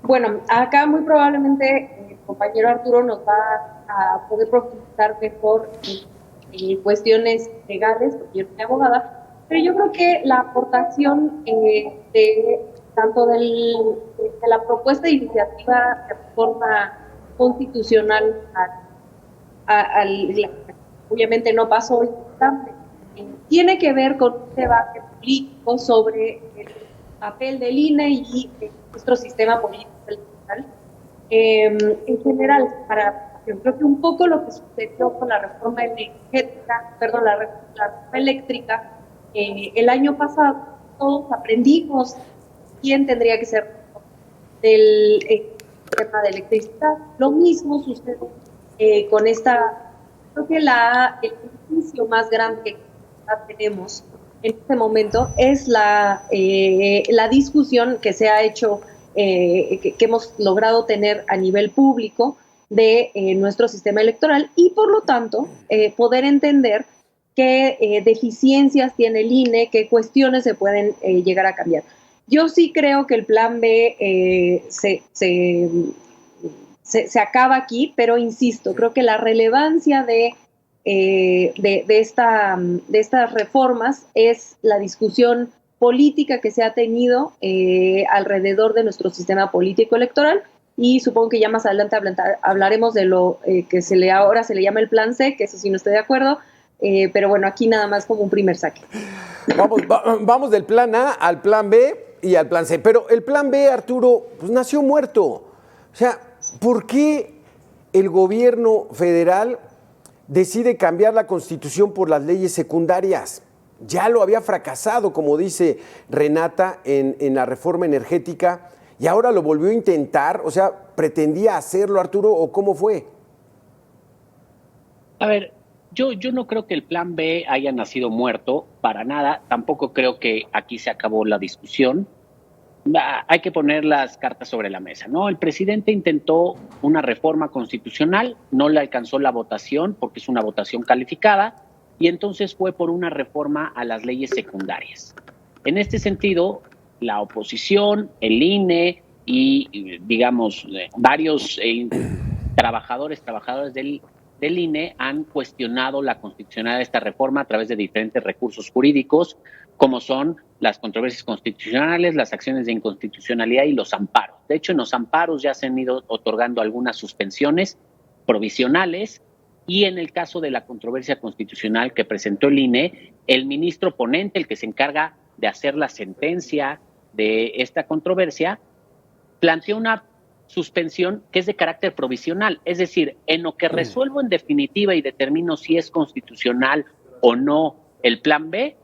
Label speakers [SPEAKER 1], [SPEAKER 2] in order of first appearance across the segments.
[SPEAKER 1] Bueno, acá muy probablemente el compañero Arturo nos va a poder profundizar mejor en cuestiones legales, porque yo soy abogada, pero yo creo que la aportación de tanto de la propuesta de iniciativa de reforma constitucional obviamente no pasó hoy, tiene que ver con un debate político sobre el papel del INE y nuestro sistema político electoral. En general, yo creo que un poco lo que sucedió con la reforma energética, perdón, la reforma eléctrica, el año pasado, todos aprendimos quién tendría que ser del tema de electricidad. Lo mismo sucede con esta, creo que el beneficio más grande que tenemos en este momento es la discusión que se ha hecho, que hemos logrado tener a nivel público de nuestro sistema electoral y por lo tanto poder entender qué deficiencias tiene el INE, qué cuestiones se pueden llegar a cambiar. Yo sí creo que el plan B se acaba aquí, pero insisto, creo que la relevancia de estas reformas es la discusión política que se ha tenido alrededor de nuestro sistema político electoral y supongo que ya más adelante hablaremos de lo que ahora se le llama el plan C, que eso sí no estoy de acuerdo, pero bueno, aquí nada más como un primer saque.
[SPEAKER 2] Vamos del plan A al plan B y al plan C. Pero el plan B, Arturo, pues nació muerto. O sea, ¿por qué el gobierno federal decide cambiar la Constitución por las leyes secundarias? Ya lo había fracasado, como dice Renata, en la reforma energética y ahora lo volvió a intentar. O sea, ¿pretendía hacerlo, Arturo, o cómo fue?
[SPEAKER 3] A ver, yo no creo que el plan B haya nacido muerto, para nada. Tampoco creo que aquí se acabó la discusión. Hay que poner las cartas sobre la mesa, ¿no? El presidente intentó una reforma constitucional, no le alcanzó la votación porque es una votación calificada, y entonces fue por una reforma a las leyes secundarias. En este sentido, la oposición, el INE y digamos, varios trabajadoras del INE han cuestionado la constitucionalidad de esta reforma a través de diferentes recursos jurídicos, como son las controversias constitucionales, las acciones de inconstitucionalidad y los amparos. De hecho, en los amparos ya se han ido otorgando algunas suspensiones provisionales y en el caso de la controversia constitucional que presentó el INE, el ministro ponente, el que se encarga de hacer la sentencia de esta controversia, planteó una suspensión que es de carácter provisional, es decir, en lo que resuelvo en definitiva y determino si es constitucional o no el plan B,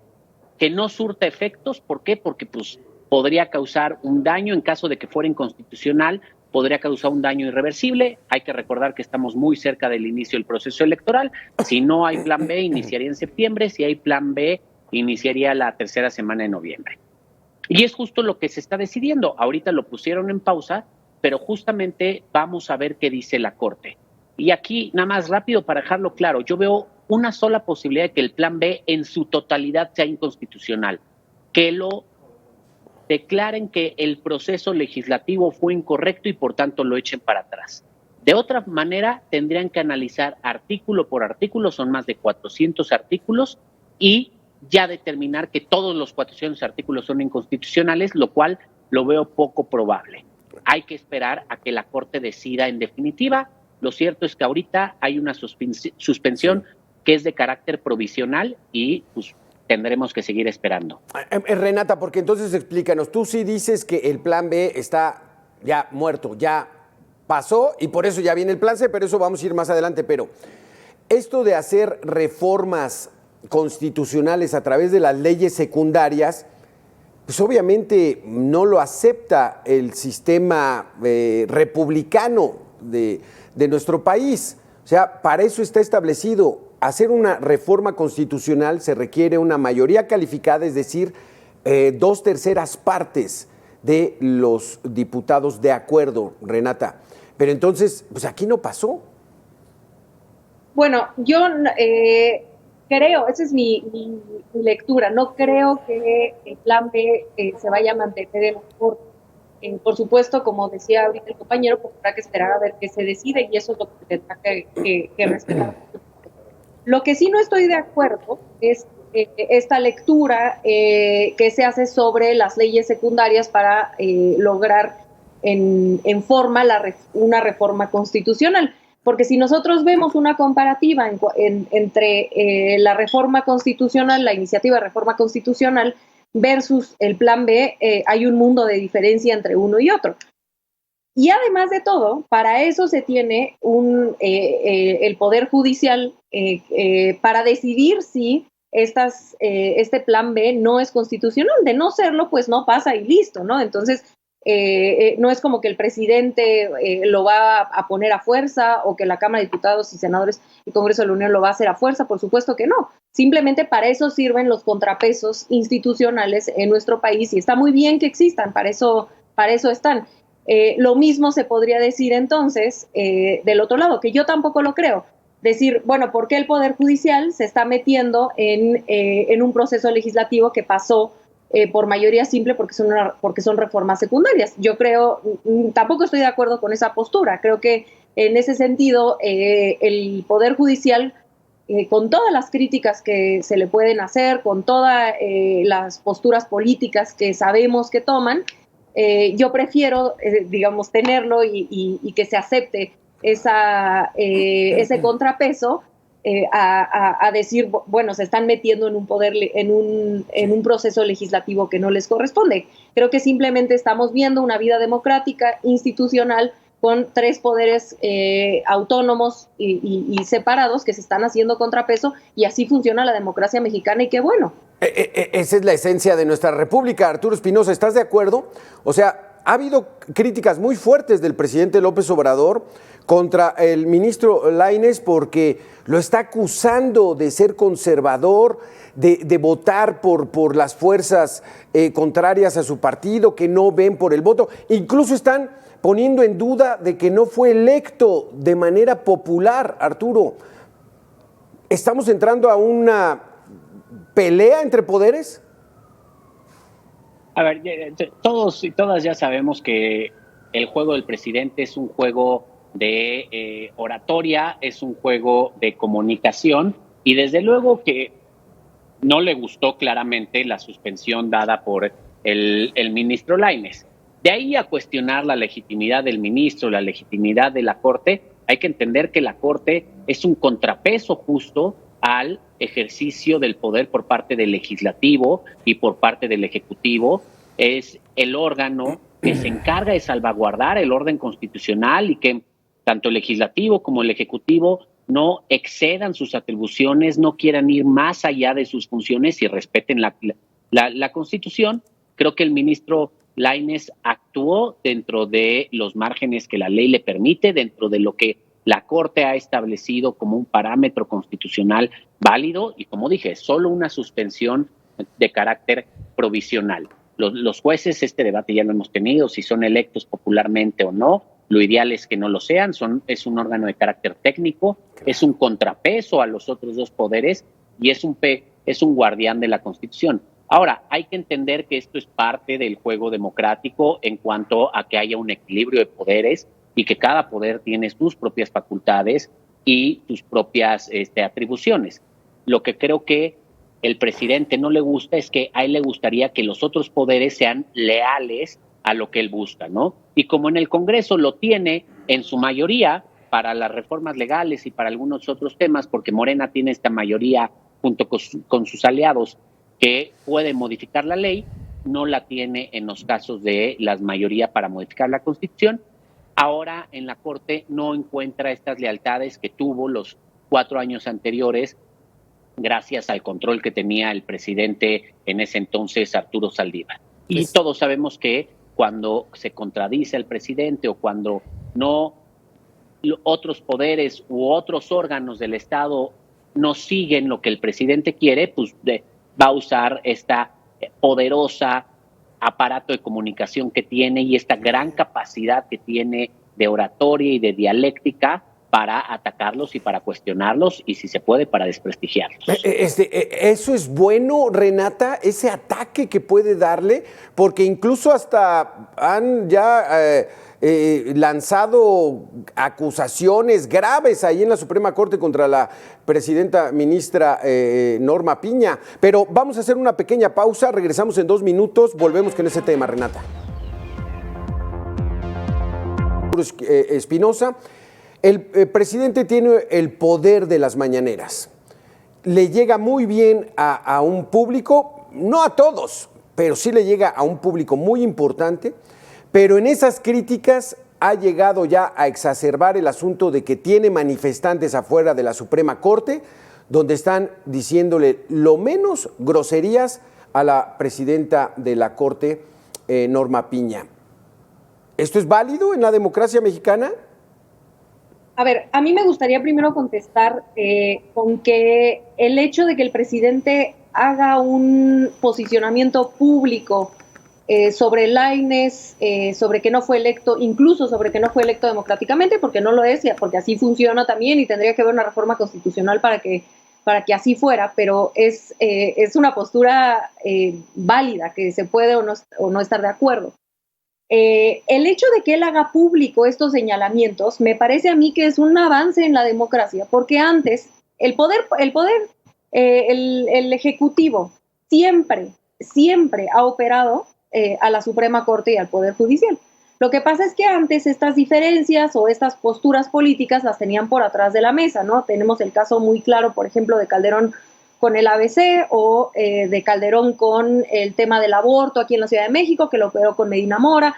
[SPEAKER 3] que no surta efectos. ¿Por qué? Porque pues, podría causar un daño en caso de que fuera inconstitucional, podría causar un daño irreversible. Hay que recordar que estamos muy cerca del inicio del proceso electoral. Si no hay plan B, iniciaría en septiembre. Si hay plan B, iniciaría la tercera semana de noviembre. Y es justo lo que se está decidiendo. Ahorita lo pusieron en pausa, pero justamente vamos a ver qué dice la Corte. Y aquí, nada más rápido para dejarlo claro, yo veo una sola posibilidad de que el plan B en su totalidad sea inconstitucional, que lo declaren que el proceso legislativo fue incorrecto y por tanto lo echen para atrás. De otra manera, tendrían que analizar artículo por artículo, son más de 400 artículos, y ya determinar que todos los 400 artículos son inconstitucionales, lo cual lo veo poco probable. Hay que esperar a que la Corte decida en definitiva. Lo cierto es que ahorita hay una suspensión que es de carácter provisional y pues tendremos que seguir esperando.
[SPEAKER 2] Renata, porque entonces explícanos, tú sí dices que el plan B está ya muerto, ya pasó y por eso ya viene el plan C, pero eso vamos a ir más adelante. Pero esto de hacer reformas constitucionales a través de las leyes secundarias, pues obviamente no lo acepta el sistema republicano de nuestro país. O sea, para eso está establecido. Hacer una reforma constitucional se requiere una mayoría calificada, es decir, 2/3 partes de los diputados de acuerdo, Renata. Pero entonces, pues aquí no pasó.
[SPEAKER 1] Bueno, yo creo, esa es mi lectura, no creo que el plan B se vaya a mantener en la Corte. Por supuesto, como decía ahorita el compañero, pues habrá que esperar a ver qué se decide y eso es lo que tendrá que respetar. Lo que sí no estoy de acuerdo es esta lectura que se hace sobre las leyes secundarias para lograr en forma una reforma constitucional. Porque si nosotros vemos una comparativa entre la reforma constitucional, la iniciativa de reforma constitucional versus el plan B, hay un mundo de diferencia entre uno y otro. Y además de todo, para eso se tiene el Poder Judicial para decidir si este plan B no es constitucional. De no serlo, pues no pasa y listo, ¿no? Entonces, no es como que el presidente lo va a poner a fuerza o que la Cámara de Diputados y Senadores y Congreso de la Unión lo va a hacer a fuerza, por supuesto que no. Simplemente para eso sirven los contrapesos institucionales en nuestro país y está muy bien que existan, para eso están. Lo mismo se podría decir entonces del otro lado, que yo tampoco lo creo. Decir, bueno, ¿por qué el Poder Judicial se está metiendo en un proceso legislativo que pasó por mayoría simple porque son reformas secundarias? Yo creo, tampoco estoy de acuerdo con esa postura. Creo que en ese sentido el Poder Judicial, con todas las críticas que se le pueden hacer, con todas las posturas políticas que sabemos que toman, yo prefiero, digamos, tenerlo y que se acepte ese contrapeso a decir, bueno, se están metiendo en un proceso legislativo que no les corresponde. Creo que simplemente estamos viendo una vida democrática, institucional, con tres poderes autónomos y separados que se están haciendo contrapeso, y así funciona la democracia mexicana, y qué bueno.
[SPEAKER 2] Esa es la esencia de nuestra república. Arturo Espinosa, ¿estás de acuerdo? O sea, ha habido críticas muy fuertes del presidente López Obrador contra el ministro Lainez porque lo está acusando de ser conservador, de votar por las fuerzas contrarias a su partido, que no ven por el voto. Incluso están poniendo en duda de que no fue electo de manera popular. Arturo, ¿estamos entrando a una pelea entre poderes?
[SPEAKER 3] A ver, todos y todas ya sabemos que el juego del presidente es un juego de oratoria, es un juego de comunicación, y desde luego que no le gustó claramente la suspensión dada por el ministro Lainez. De ahí a cuestionar la legitimidad del ministro, la legitimidad de la Corte, hay que entender que la Corte es un contrapeso justo al ejercicio del poder por parte del legislativo y por parte del ejecutivo. Es el órgano que se encarga de salvaguardar el orden constitucional y que tanto el legislativo como el ejecutivo no excedan sus atribuciones, no quieran ir más allá de sus funciones y respeten la Constitución. Creo que el ministro Lainez actuó dentro de los márgenes que la ley le permite, dentro de lo que la Corte ha establecido como un parámetro constitucional válido, y como dije, solo una suspensión de carácter provisional. Los jueces, este debate ya lo hemos tenido, si son electos popularmente o no, lo ideal es que no lo sean, es un órgano de carácter técnico, es un contrapeso a los otros dos poderes y es un guardián de la Constitución. Ahora, hay que entender que esto es parte del juego democrático en cuanto a que haya un equilibrio de poderes y que cada poder tiene sus propias facultades y sus propias atribuciones. Lo que creo que el presidente no le gusta es que a él le gustaría que los otros poderes sean leales a lo que él busca, ¿no? Y como en el Congreso lo tiene en su mayoría para las reformas legales y para algunos otros temas, porque Morena tiene esta mayoría junto con sus aliados que puede modificar la ley, no la tiene en los casos de la mayoría para modificar la Constitución. Ahora en la Corte no encuentra estas lealtades que tuvo los 4 años anteriores gracias al control que tenía el presidente en ese entonces, Arturo Saldívar. Y todos sabemos que cuando se contradice el presidente o cuando no otros poderes u otros órganos del Estado no siguen lo que el presidente quiere, pues va a usar esta poderosa aparato de comunicación que tiene y esta gran capacidad que tiene de oratoria y de dialéctica para atacarlos y para cuestionarlos y, si se puede, para desprestigiarlos.
[SPEAKER 2] ¿Eso es bueno, Renata, ese ataque que puede darle? Porque incluso hasta han ya lanzado acusaciones graves ahí en la Suprema Corte contra la presidenta ministra Norma Piña. Pero vamos a hacer una pequeña pausa, regresamos en 2 minutos, volvemos con ese tema, Renata. Espinosa, el presidente tiene el poder de las mañaneras. Le llega muy bien a un público, no a todos, pero sí le llega a un público muy importante, pero en esas críticas ha llegado ya a exacerbar el asunto de que tiene manifestantes afuera de la Suprema Corte, donde están diciéndole lo menos groserías a la presidenta de la Corte, Norma Piña. ¿Esto es válido en la democracia mexicana?
[SPEAKER 1] A ver, a mí me gustaría primero contestar con que el hecho de que el presidente haga un posicionamiento público sobre Lainez, sobre que no fue electo, incluso sobre que no fue electo democráticamente, porque no lo es, porque así funciona también y tendría que haber una reforma constitucional para que así fuera, pero es una postura válida, que se puede o no estar de acuerdo. El hecho de que él haga público estos señalamientos me parece a mí que es un avance en la democracia, porque antes el ejecutivo siempre ha operado a la Suprema Corte y al Poder Judicial. Lo que pasa es que antes estas diferencias o estas posturas políticas las tenían por atrás de la mesa, ¿no? Tenemos el caso muy claro, por ejemplo, de Calderón con el ABC o de Calderón con el tema del aborto aquí en la Ciudad de México, que lo operó con Medina Mora.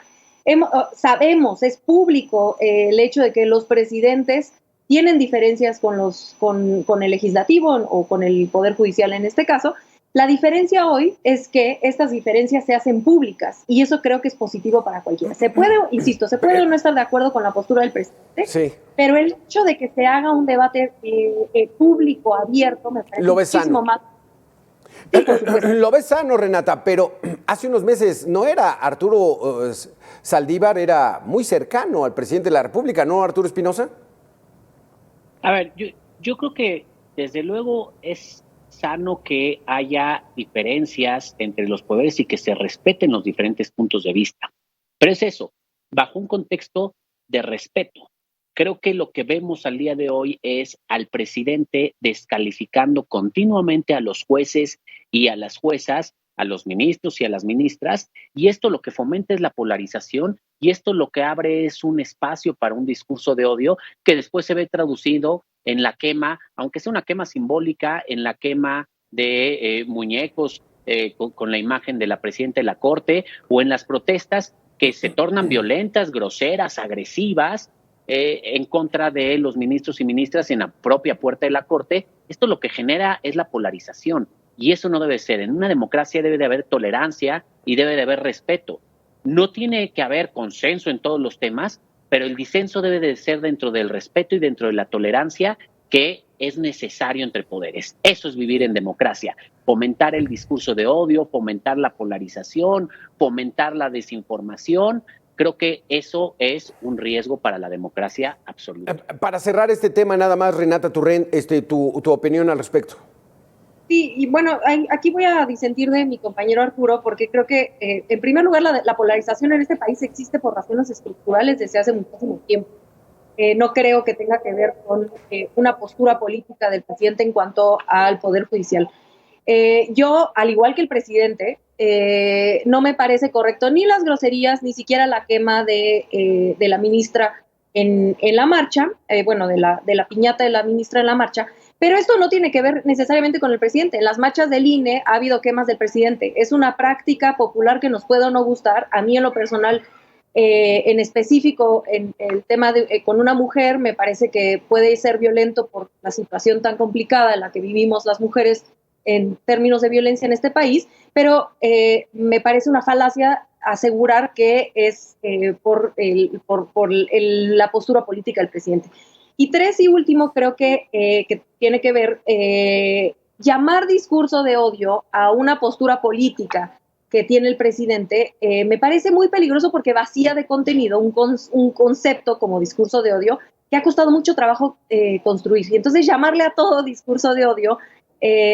[SPEAKER 1] Sabemos, es público el hecho de que los presidentes tienen diferencias con el legislativo o con el Poder Judicial en este caso. La diferencia hoy es que estas diferencias se hacen públicas y eso creo que es positivo para cualquiera. Se puede o no estar de acuerdo con la postura del presidente, sí, pero el hecho de que se haga un debate público, abierto, me parece muchísimo más.
[SPEAKER 2] Sí, lo ves sano, Renata, pero hace unos meses no era Arturo Saldívar, era muy cercano al presidente de la República, ¿no, Arturo Espinosa?
[SPEAKER 3] A ver, yo creo que desde luego es sano que haya diferencias entre los poderes y que se respeten los diferentes puntos de vista. Pero es eso, bajo un contexto de respeto. Creo que lo que vemos al día de hoy es al presidente descalificando continuamente a los jueces y a las juezas, a los ministros y a las ministras, y esto lo que fomenta es la polarización, y esto lo que abre es un espacio para un discurso de odio que después se ve traducido en la quema, aunque sea una quema simbólica, en la quema de muñecos con la imagen de la presidenta de la Corte, o en las protestas que se tornan violentas, groseras, agresivas, en contra de los ministros y ministras en la propia puerta de la Corte. Esto lo que genera es la polarización, y eso no debe ser. En una democracia debe de haber tolerancia y debe de haber respeto. No tiene que haber consenso en todos los temas, pero el disenso debe de ser dentro del respeto y dentro de la tolerancia que es necesario entre poderes. Eso es vivir en democracia. Fomentar el discurso de odio, fomentar la polarización, fomentar la desinformación. Creo que eso es un riesgo para la democracia absoluta.
[SPEAKER 2] Para cerrar este tema, nada más, Renata Turrent, tu opinión al respecto.
[SPEAKER 1] Sí, y bueno, aquí voy a disentir de mi compañero Arturo, porque creo que, en primer lugar, la polarización en este país existe por razones estructurales desde hace muchísimo tiempo. No creo que tenga que ver con una postura política del presidente en cuanto al Poder Judicial. Yo, al igual que el presidente, no me parece correcto ni las groserías, ni siquiera la quema de la ministra en la marcha, de la piñata de la ministra en la marcha. Pero esto no tiene que ver necesariamente con el presidente. En las marchas del INE ha habido quemas del presidente. Es una práctica popular que nos puede o no gustar. A mí, en lo personal, en específico, en el tema con una mujer, me parece que puede ser violento por la situación tan complicada en la que vivimos las mujeres en términos de violencia en este país, pero me parece una falacia asegurar que es por la postura política del presidente. Y tres y último, creo que tiene que ver llamar discurso de odio a una postura política que tiene el presidente, me parece muy peligroso porque vacía de contenido un concepto como discurso de odio que ha costado mucho trabajo construir. Y entonces llamarle a todo discurso de odio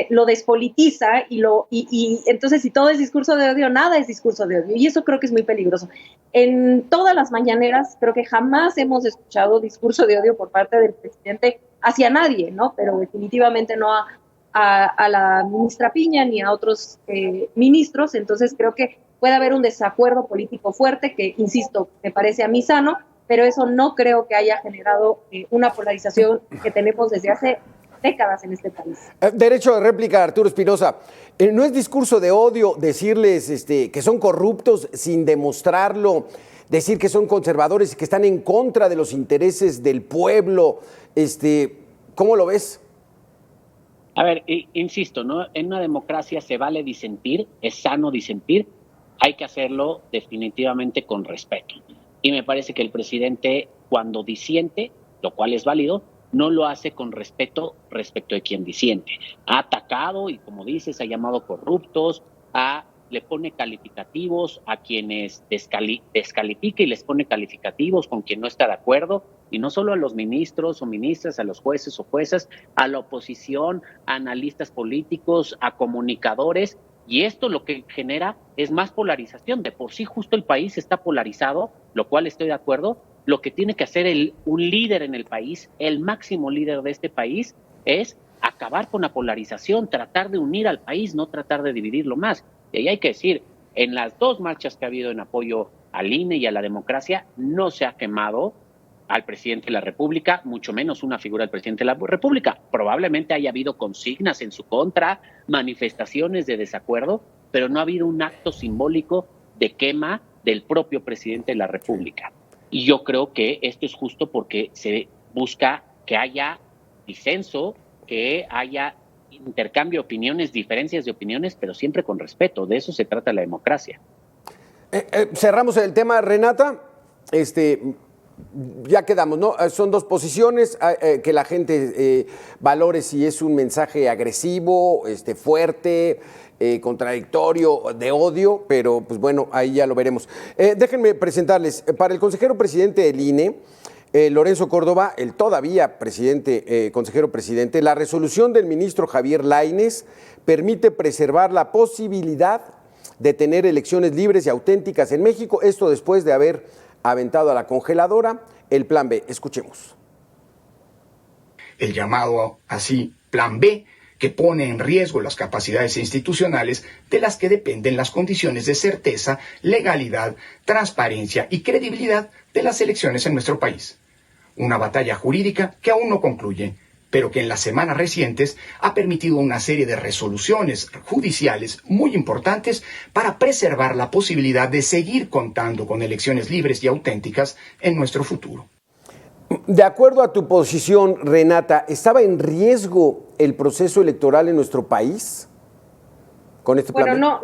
[SPEAKER 1] lo despolitiza y entonces si todo es discurso de odio, nada es discurso de odio. Y eso creo que es muy peligroso. En todas las mañaneras creo que jamás hemos escuchado discurso de odio por parte del presidente hacia nadie, ¿no? Pero definitivamente no a la ministra Piña ni a otros ministros. Entonces creo que puede haber un desacuerdo político fuerte que, insisto, me parece a mí sano, pero eso no creo que haya generado una polarización que tenemos desde hace décadas en este país.
[SPEAKER 2] Derecho de réplica, Arturo Espinosa. ¿No es discurso de odio decirles que son corruptos sin demostrarlo, decir que son conservadores y que están en contra de los intereses del pueblo? ¿Cómo lo ves?
[SPEAKER 3] A ver, insisto, ¿no? En una democracia se vale disentir, es sano disentir, hay que hacerlo definitivamente con respeto. Y me parece que el presidente, cuando disiente, lo cual es válido, no lo hace con respeto respecto de quien disiente. Ha atacado y, como dices, ha llamado corruptos, le pone calificativos a quienes descalifica y les pone calificativos con quien no está de acuerdo, y no solo a los ministros o ministras, a los jueces o juezas, a la oposición, a analistas políticos, a comunicadores, y esto lo que genera es más polarización. De por sí justo el país está polarizado, lo cual estoy de acuerdo. Lo que tiene que hacer un líder en el país, el máximo líder de este país, es acabar con la polarización, tratar de unir al país, no tratar de dividirlo más. Y ahí hay que decir, en las dos marchas que ha habido en apoyo al INE y a la democracia, no se ha quemado al presidente de la República, mucho menos una figura del presidente de la República. Probablemente haya habido consignas en su contra, manifestaciones de desacuerdo, pero no ha habido un acto simbólico de quema del propio presidente de la República. Y yo creo que esto es justo porque se busca que haya disenso, que haya intercambio de opiniones, diferencias de opiniones, pero siempre con respeto. De eso se trata la democracia.
[SPEAKER 2] Cerramos el tema, Renata. Ya quedamos, ¿no? Son dos posiciones, que la gente valore si es un mensaje agresivo, fuerte, contradictorio, de odio, pero pues bueno, ahí ya lo veremos. Déjenme presentarles, para el consejero presidente del INE, Lorenzo Córdoba, el todavía consejero presidente, la resolución del ministro Javier Lainez permite preservar la posibilidad de tener elecciones libres y auténticas en México, esto después de haber aventado a la congeladora el Plan B. Escuchemos.
[SPEAKER 4] El llamado así Plan B, que pone en riesgo las capacidades institucionales de las que dependen las condiciones de certeza, legalidad, transparencia y credibilidad de las elecciones en nuestro país. Una batalla jurídica que aún no concluye, pero que en las semanas recientes ha permitido una serie de resoluciones judiciales muy importantes para preservar la posibilidad de seguir contando con elecciones libres y auténticas en nuestro futuro.
[SPEAKER 2] De acuerdo a tu posición, Renata, ¿estaba en riesgo el proceso electoral en nuestro país con este plan?
[SPEAKER 1] Bueno,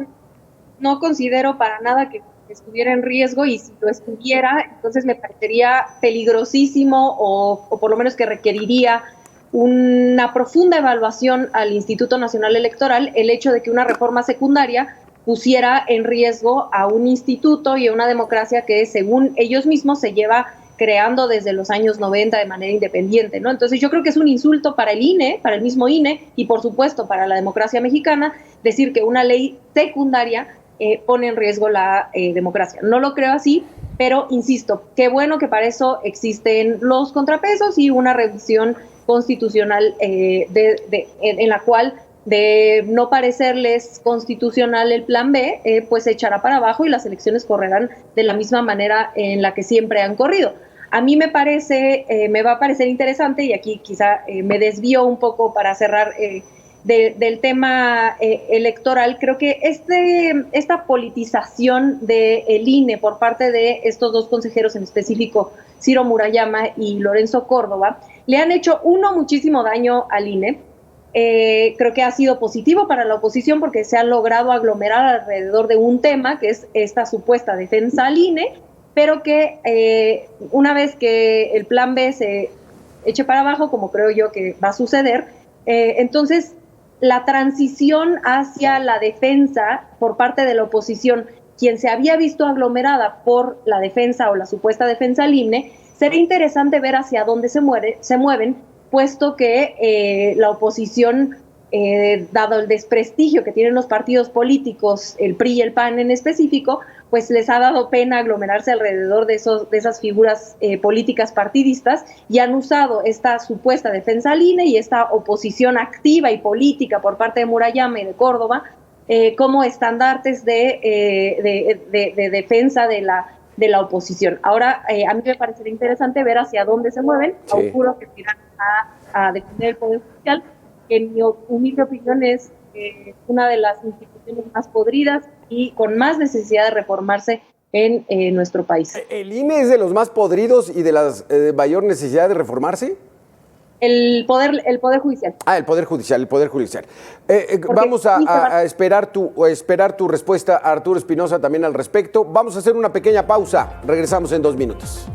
[SPEAKER 1] no considero para nada que estuviera en riesgo, y si lo estuviera, entonces me parecería peligrosísimo o por lo menos que requeriría una profunda evaluación al Instituto Nacional Electoral el hecho de que una reforma secundaria pusiera en riesgo a un instituto y a una democracia que, según ellos mismos, se lleva creando desde los años 90 de manera independiente, ¿no? Entonces yo creo que es un insulto para el INE, para el mismo INE y por supuesto para la democracia mexicana, decir que una ley secundaria pone en riesgo la democracia. No lo creo así, pero insisto, qué bueno que para eso existen los contrapesos y una revisión constitucional en la cual, de no parecerles constitucional el Plan B, pues se echará para abajo y las elecciones correrán de la misma manera en la que siempre han corrido. A mí me va a parecer interesante, y aquí quizá me desvío un poco para cerrar del tema electoral. Creo que esta politización del INE por parte de estos dos consejeros en específico, Ciro Murayama y Lorenzo Córdoba, le han hecho muchísimo daño al INE. Creo que ha sido positivo para la oposición porque se ha logrado aglomerar alrededor de un tema que es esta supuesta defensa al INE, pero que una vez que el Plan B se eche para abajo, como creo yo que va a suceder, entonces la transición hacia la defensa por parte de la oposición, quien se había visto aglomerada por la defensa o la supuesta defensa al INE, Sería interesante ver hacia dónde se mueven, puesto que la oposición, dado el desprestigio que tienen los partidos políticos, el PRI y el PAN en específico, pues les ha dado pena aglomerarse alrededor de esas figuras políticas partidistas, y han usado esta supuesta defensa al INE y esta oposición activa y política por parte de Murayama y de Córdoba como estandartes de defensa de la oposición. Ahora, a mí me parecería interesante ver hacia dónde se mueven.
[SPEAKER 2] Sí.
[SPEAKER 1] Auguro que irán a defender el Poder Judicial, que en mi humilde opinión es una de las instituciones más podridas y con más necesidad de reformarse en nuestro país.
[SPEAKER 2] ¿El INE es de los más podridos y de las mayor necesidad de reformarse?
[SPEAKER 1] El poder Judicial.
[SPEAKER 2] Ah, el Poder Judicial. Vamos a esperar tu respuesta, Arturo Espinosa, también al respecto. Vamos a hacer una pequeña pausa. Regresamos en 2 minutos.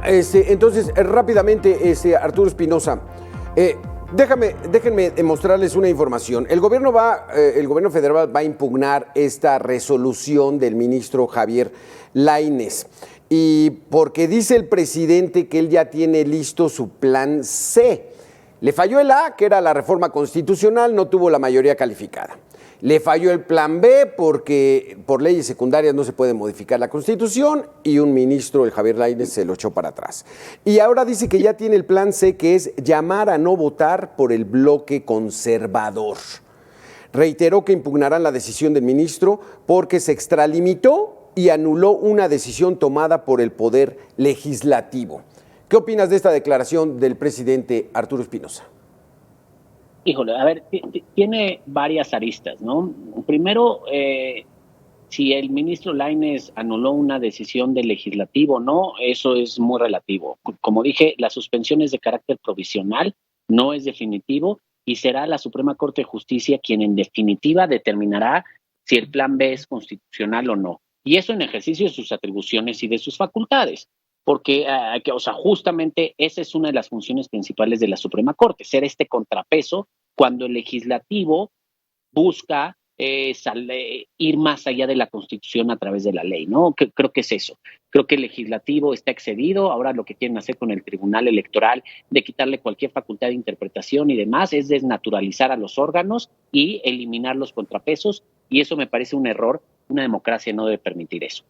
[SPEAKER 2] Entonces, rápidamente, Arturo Espinosa, déjenme mostrarles una información. El gobierno federal va a impugnar esta resolución del ministro Javier Lainez, y porque dice el presidente que él ya tiene listo su plan C. Le falló el A, que era la reforma constitucional, no tuvo la mayoría calificada. Le falló el plan B porque por leyes secundarias no se puede modificar la Constitución, y un ministro, el Javier Lainez, se lo echó para atrás. Y ahora dice que ya tiene el plan C, que es llamar a no votar por el bloque conservador. Reiteró que impugnarán la decisión del ministro porque se extralimitó y anuló una decisión tomada por el Poder Legislativo. ¿Qué opinas de esta declaración del presidente Arturo Espinosa?
[SPEAKER 3] Híjole, a ver, tiene varias aristas, ¿no? Primero, si el ministro Lainez anuló una decisión del legislativo, no, eso es muy relativo. Como dije, la suspensión es de carácter provisional, no es definitivo, y será la Suprema Corte de Justicia quien en definitiva determinará si el plan B es constitucional o no. Y eso en ejercicio de sus atribuciones y de sus facultades. Porque, justamente esa es una de las funciones principales de la Suprema Corte, ser este contrapeso cuando el legislativo busca ir más allá de la Constitución a través de la ley, ¿no? Creo que es eso. Creo que el legislativo está excedido. Ahora lo que quieren hacer con el Tribunal Electoral, de quitarle cualquier facultad de interpretación y demás, es desnaturalizar a los órganos y eliminar los contrapesos, y eso me parece un error. Una democracia no debe permitir eso.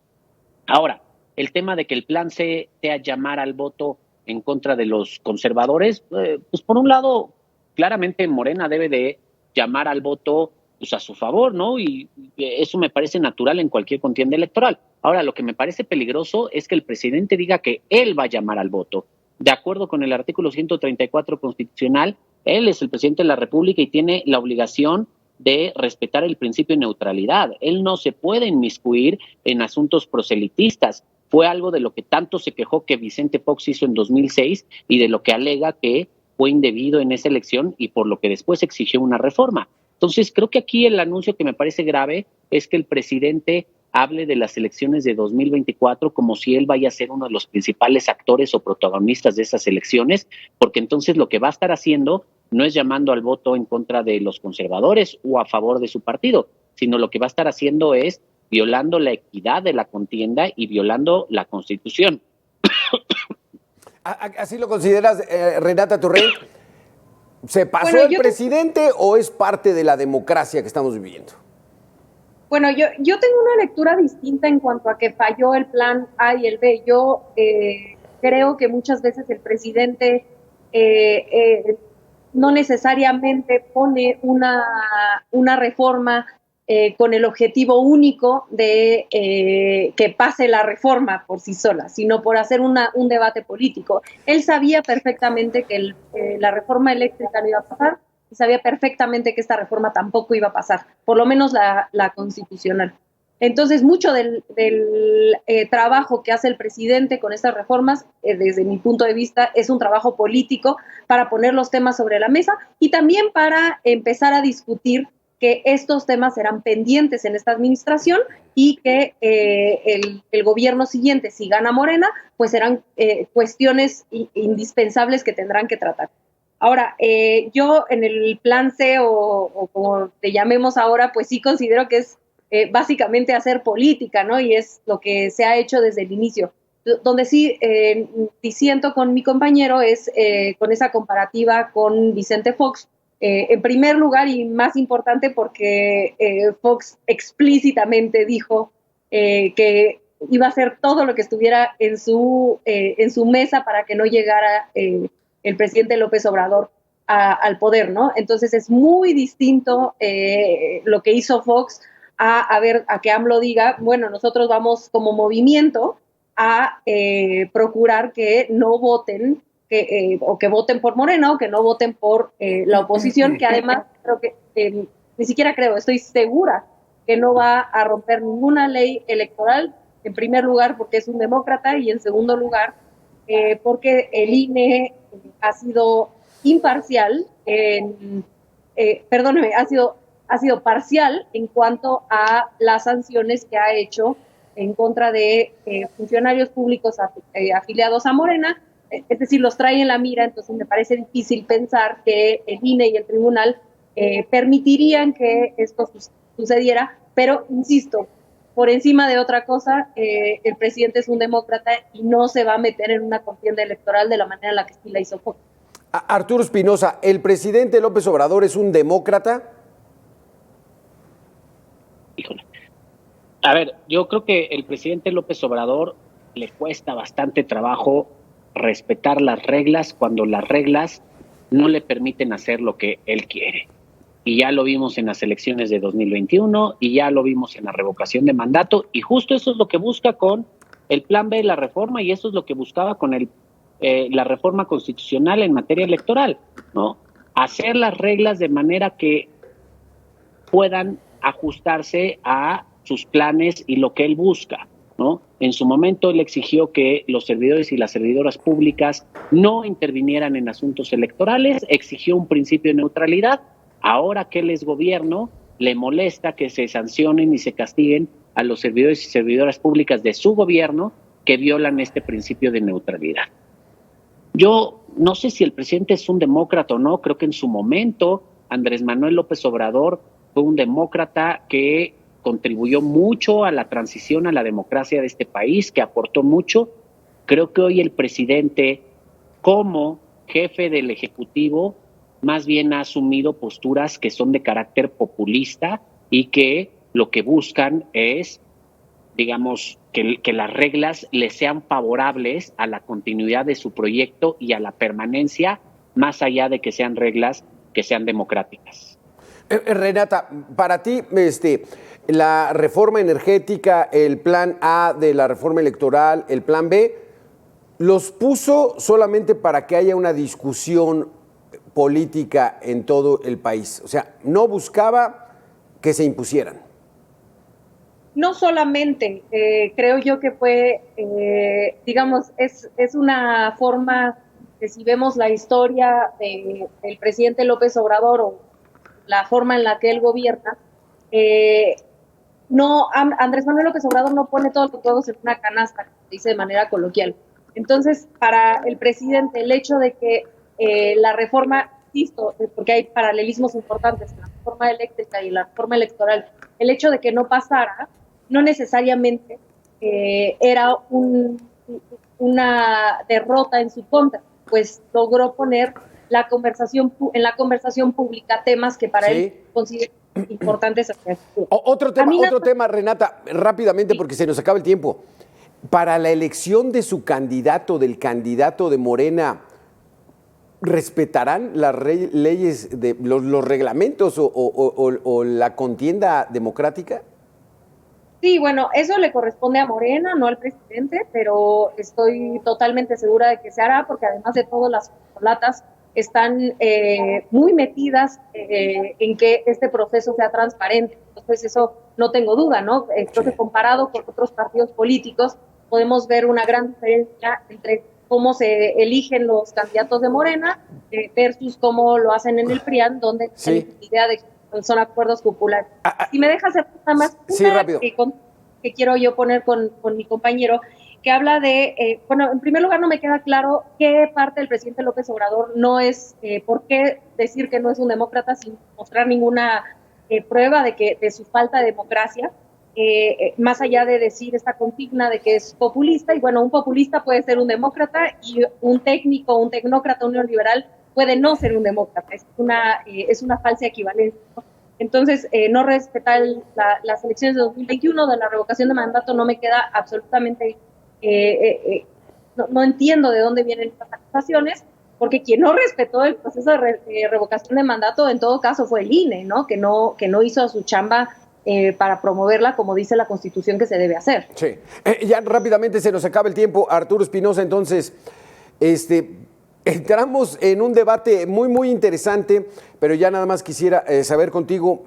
[SPEAKER 3] Ahora, el tema de que el plan C sea llamar al voto en contra de los conservadores, pues por un lado, claramente Morena debe de llamar al voto pues a su favor, ¿no? Y eso me parece natural en cualquier contienda electoral. Ahora, lo que me parece peligroso es que el presidente diga que él va a llamar al voto. De acuerdo con el artículo 134 constitucional, él es el presidente de la República y tiene la obligación de respetar el principio de neutralidad. Él no se puede inmiscuir en asuntos proselitistas. Fue algo de lo que tanto se quejó que Vicente Fox hizo en 2006 y de lo que alega que fue indebido en esa elección y por lo que después exigió una reforma. Entonces, creo que aquí el anuncio que me parece grave es que el presidente hable de las elecciones de 2024 como si él vaya a ser uno de los principales actores o protagonistas de esas elecciones, porque entonces lo que va a estar haciendo no es llamando al voto en contra de los conservadores o a favor de su partido, sino lo que va a estar haciendo es violando la equidad de la contienda y violando la Constitución.
[SPEAKER 2] ¿Así lo consideras, Renata Turrent? ¿Se pasó el presidente o es parte de la democracia que estamos viviendo?
[SPEAKER 1] Bueno, yo tengo una lectura distinta en cuanto a que falló el plan A y el B. Yo creo que muchas veces el presidente no necesariamente pone una reforma con el objetivo único de que pase la reforma por sí sola, sino por hacer un debate político. Él sabía perfectamente que la reforma eléctrica no iba a pasar, y sabía perfectamente que esta reforma tampoco iba a pasar, por lo menos la constitucional. Entonces, mucho del trabajo que hace el presidente con estas reformas, desde mi punto de vista, es un trabajo político para poner los temas sobre la mesa y también para empezar a discutir que estos temas serán pendientes en esta administración y que el gobierno siguiente, si gana Morena, pues serán cuestiones indispensables que tendrán que tratar. Ahora, yo en el plan C o como le llamemos ahora, pues sí considero que es básicamente hacer política, ¿no? Y es lo que se ha hecho desde el inicio. Donde sí disiento con mi compañero es con esa comparativa con Vicente Fox. En primer lugar, y más importante, porque Fox explícitamente dijo que iba a hacer todo lo que estuviera en su mesa para que no llegara el presidente López Obrador al poder, ¿no? Entonces es muy distinto lo que hizo Fox a que AMLO diga, bueno, nosotros vamos como movimiento a procurar que no voten o que voten por Morena o que no voten por la oposición, que además creo que ni siquiera creo, estoy segura que no va a romper ninguna ley electoral, en primer lugar porque es un demócrata y en segundo lugar porque el INE ha sido imparcial, perdóneme, ha sido parcial en cuanto a las sanciones que ha hecho en contra de funcionarios públicos afiliados a Morena, es decir, los trae en la mira, entonces me parece difícil pensar que el INE y el tribunal permitirían que esto sucediera, pero insisto, por encima de otra cosa, el presidente es un demócrata y no se va a meter en una contienda electoral de la manera en la que sí la hizo Fox.
[SPEAKER 2] Arturo Espinosa, ¿el presidente López Obrador es un demócrata?
[SPEAKER 3] Híjole. A ver, yo creo que el presidente López Obrador le cuesta bastante trabajo respetar las reglas cuando las reglas no le permiten hacer lo que él quiere. Y ya lo vimos en las elecciones de 2021 y ya lo vimos en la revocación de mandato, y justo eso es lo que busca con el plan B de la reforma, y eso es lo que buscaba con la reforma constitucional en materia electoral, ¿no? Hacer las reglas de manera que puedan ajustarse a sus planes y lo que él busca, ¿no? En su momento él exigió que los servidores y las servidoras públicas no intervinieran en asuntos electorales, exigió un principio de neutralidad. Ahora que él es gobierno, le molesta que se sancionen y se castiguen a los servidores y servidoras públicas de su gobierno que violan este principio de neutralidad. Yo no sé si el presidente es un demócrata o no, creo que en su momento Andrés Manuel López Obrador fue un demócrata que contribuyó mucho a la transición a la democracia de este país, que aportó mucho. Creo que hoy el presidente, como jefe del Ejecutivo, más bien ha asumido posturas que son de carácter populista y que lo que buscan es, digamos, que las reglas le sean favorables a la continuidad de su proyecto y a la permanencia, más allá de que sean reglas que sean democráticas.
[SPEAKER 2] Renata, para ti, la reforma energética, el plan A de la reforma electoral, el plan B, ¿los puso solamente para que haya una discusión política en todo el país? O sea, no buscaba que se impusieran.
[SPEAKER 1] No solamente, creo yo que fue, digamos, es una forma que si vemos la historia del presidente López Obrador o la forma en la que él gobierna, Andrés Manuel López Obrador no pone todos los huevos en una canasta, como se dice de manera coloquial. Entonces, para el presidente, el hecho de que la reforma, insisto, porque hay paralelismos importantes en la reforma eléctrica y la reforma electoral, el hecho de que no pasara, no necesariamente era una derrota en su contra, pues logró poner en la conversación pública temas que para él considera importantes.
[SPEAKER 2] Otro tema, Renata, rápidamente, porque se nos acaba el tiempo. Para la elección de su candidato, del candidato de Morena, ¿respetarán las leyes, de los reglamentos o la contienda democrática?
[SPEAKER 1] Sí, bueno, eso le corresponde a Morena, no al presidente, pero estoy totalmente segura de que se hará, porque además de todo, las corcholatas están muy metidas en que este proceso sea transparente. Entonces, eso no tengo duda, ¿no? Creo que comparado con otros partidos políticos, podemos ver una gran diferencia entre cómo se eligen los candidatos de Morena versus cómo lo hacen en el PRIAN, donde hay idea de que son acuerdos populares. Si me dejas hacer nada más que quiero yo poner con mi compañero, que habla de, bueno, en primer lugar no me queda claro qué parte del presidente López Obrador no es, por qué decir que no es un demócrata sin mostrar ninguna prueba de su falta de democracia, más allá de decir esta consigna de que es populista. Y bueno, un populista puede ser un demócrata y un técnico, un tecnócrata, un neoliberal puede no ser un demócrata. Es una falsa equivalencia, ¿no? Entonces, no respetar las elecciones de 2021, de la revocación de mandato, no me queda absolutamente, no entiendo de dónde vienen estas acusaciones, porque quien no respetó el proceso de revocación de mandato, en todo caso, fue el INE, ¿no? Que no hizo su chamba para promoverla como dice la Constitución que se debe hacer.
[SPEAKER 2] Sí. Ya rápidamente se nos acaba el tiempo. Arturo Espinosa, entonces, entramos en un debate muy, muy interesante, pero ya nada más quisiera saber contigo,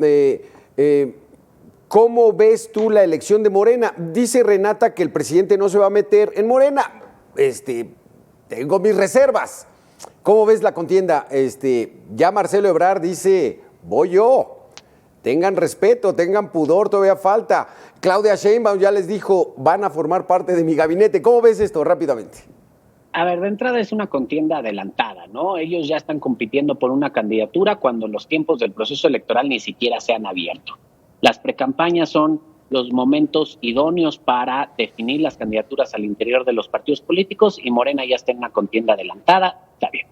[SPEAKER 2] ¿cómo ves tú la elección de Morena? Dice Renata que el presidente no se va a meter en Morena. Tengo mis reservas. ¿Cómo ves la contienda? Ya Marcelo Ebrard dice, voy yo. Tengan respeto, tengan pudor, todavía falta. Claudia Sheinbaum ya les dijo, van a formar parte de mi gabinete. ¿Cómo ves esto rápidamente?
[SPEAKER 3] A ver, de entrada es una contienda adelantada, ¿no? Ellos ya están compitiendo por una candidatura cuando los tiempos del proceso electoral ni siquiera se han abierto. Las precampañas son los momentos idóneos para definir las candidaturas al interior de los partidos políticos y Morena ya está en una contienda adelantada, está bien.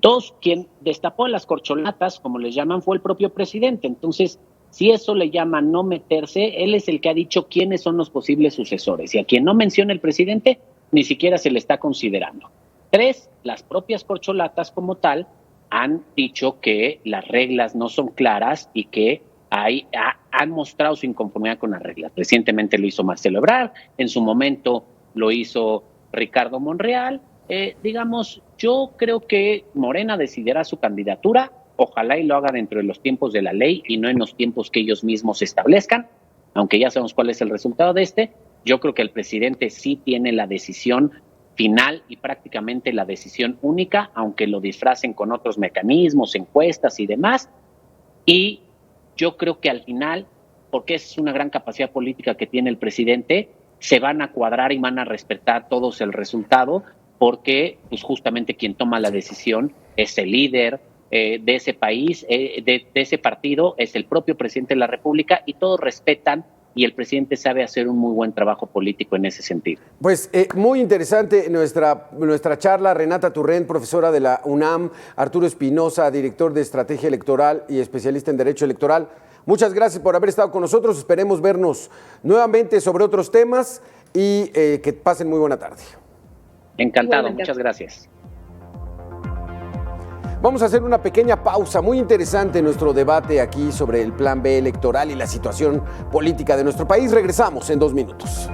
[SPEAKER 3] Dos, quien destapó las corcholatas, como les llaman, fue el propio presidente. Entonces, si eso le llama no meterse, él es el que ha dicho quiénes son los posibles sucesores. Y a quien no menciona el presidente, ni siquiera se le está considerando. Tres, las propias corcholatas como tal han dicho que las reglas no son claras y que han mostrado su inconformidad con las reglas. Recientemente lo hizo Marcelo Ebrard, en su momento lo hizo Ricardo Monreal. Yo creo que Morena decidirá su candidatura, ojalá y lo haga dentro de los tiempos de la ley y no en los tiempos que ellos mismos establezcan, aunque ya sabemos cuál es el resultado de este. Yo creo que el presidente sí tiene la decisión final y prácticamente la decisión única, aunque lo disfracen con otros mecanismos, encuestas y demás. Y yo creo que al final, porque es una gran capacidad política que tiene el presidente, se van a cuadrar y van a respetar todos el resultado, porque pues justamente quien toma la decisión es el líder de ese país, de ese partido, es el propio presidente de la República y todos respetan y el presidente sabe hacer un muy buen trabajo político en ese sentido.
[SPEAKER 2] Pues muy interesante nuestra charla. Renata Turrent, profesora de la UNAM, Arturo Espinosa, director de Estrategia Electoral y especialista en Derecho Electoral. Muchas gracias por haber estado con nosotros. Esperemos vernos nuevamente sobre otros temas y que pasen muy buena tarde.
[SPEAKER 3] Encantado, muchas gracias.
[SPEAKER 2] Vamos a hacer una pequeña pausa, muy interesante nuestro debate aquí sobre el Plan B electoral y la situación política de nuestro país. Regresamos en 2 minutos.